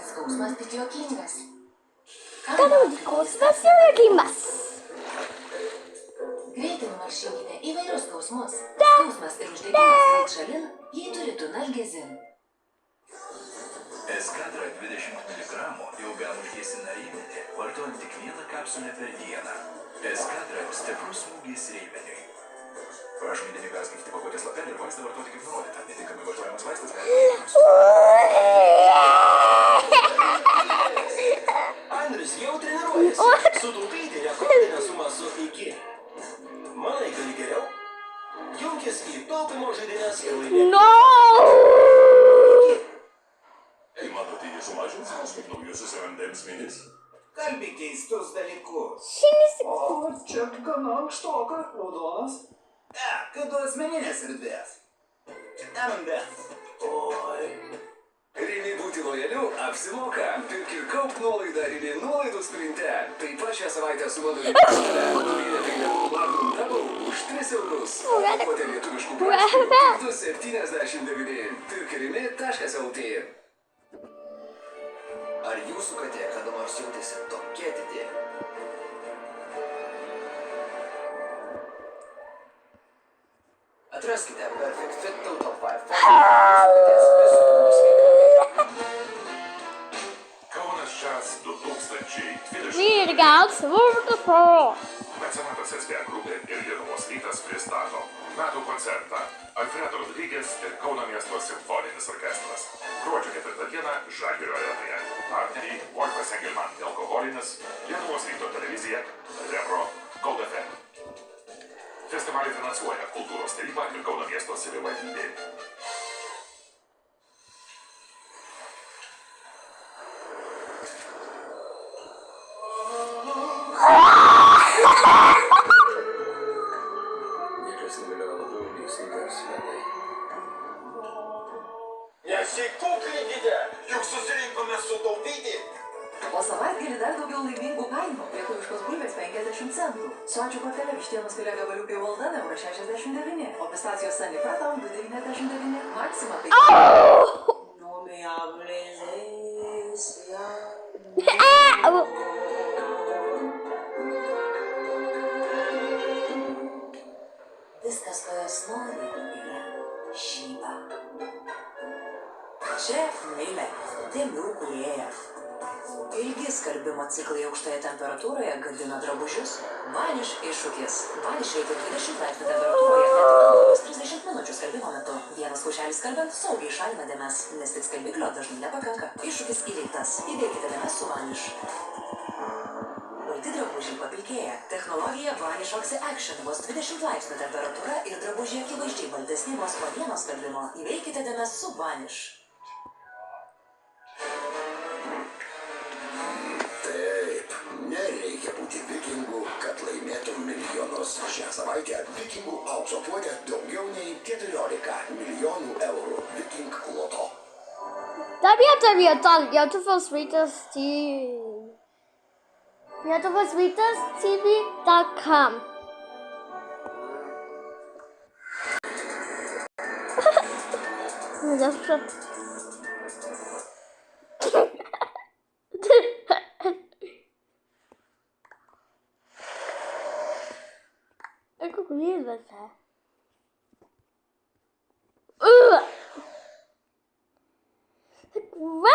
skausmas tik juokingas. Skausmas juokingas. Greitai numalšinkite įvairius skausmus. Skausmas ir uždegimas greit šalin, jei turite analgezin. Eskadra 20 mg ilgam užgesina rėmenį, vartojant tik vieną kapsulę per dieną. Eskadra stiprus smūgis rėmeniui. Prašom įdėmiai perskaityti pakuotės lapelį ir vaistą vartoti kaip nurodyta. Netinkamai vartojamas vaistas Andrius jau treniruojasi. Sutaupyti rekordinę sumą su iki. Manai, gali geriau? Junkis į taupymo žaidynės ir laimėk. Manote, jie sumažins kaip naujusius RMDMs minis? Kalbi keistus dalykus. O, čia gana ankštoka, raudonas. Kad asmeninės erdvės. RMDMs. Oi. Rimi būti lojaliu apsimoka. Pirk ir kaup nuolaidą Rimi nuolaidų sprinte. Taip pat šią savaitę su vadovį pastelę. Nuolaidą Magnum Double už 3 eurus. Pakuotė lietuviškų prašymų 2,79. Pirk rimi.lt. Ar jūsų katė kada nors jautėsi tokia didė? Atraskite Perfect Fit Total 5. Kaunas Jazz 2020. Vyrgals Waterfall. Mecenatas SBA grupė ir Lietuvos rytas pristato metų koncertą Alfredo Rodrygės ir Kauno miesto simfoninis orkestras. Gruodžio 4 dieną Žalgirio arenoje. Partneriai Wolfas Engelman Nealkoholinis, Lietuvos ryto televizija, Repro, Gold FM. Festivalį finansuoja Kultūros taryba ir Kauno miesto savivaldybė. Niekas negalėjo labiau nei sniegars ledai. Nesikuklinkite, juk susirinkome sutaupyti. O savaitgalį dar daugiau laimingų kainų. Lietuviškos bulvės 50 centų. Su ačiū kortelė vištienos filė gabaliukai Walden €69. O pistacijos Sunny Pratom 2,99. Maxima 5. No me hables de ese amor. Viskas, ko jos nori, yra šyba. Čia Meilė, dėmių kūrėja. Ilgi skalbimo ciklai aukštoje temperatūroje gadina drabužius. Vaniš iššūkis. Vaniš reikia 20 laipsnių temperatūroje net 30 minučių skalbimo metu. Vienas kaušelis skalbiant saugiai šalina dėmes, nes tik skalbiklio dažnai nepakanka. Iššūkis įveiktas. Įveikite dėmes su Vaniš. Balti drabužiai papilkėja. Technologija Vanish Oxy Action. Vos 20 laipsnių temperatūra ir drabužiai akivaizdžiai baltesni vos po vieno skalbimo. Įveikite dėmes su Vanish. Nereikia būti vikingu, kad laimėtum milijonus. Šią savaitę vikingų aukso puodė daugiau nei 14 milijonų eurų. Viking Loto. www.lietuvosrytas.tv.com Ecco qui il vaso. Wow!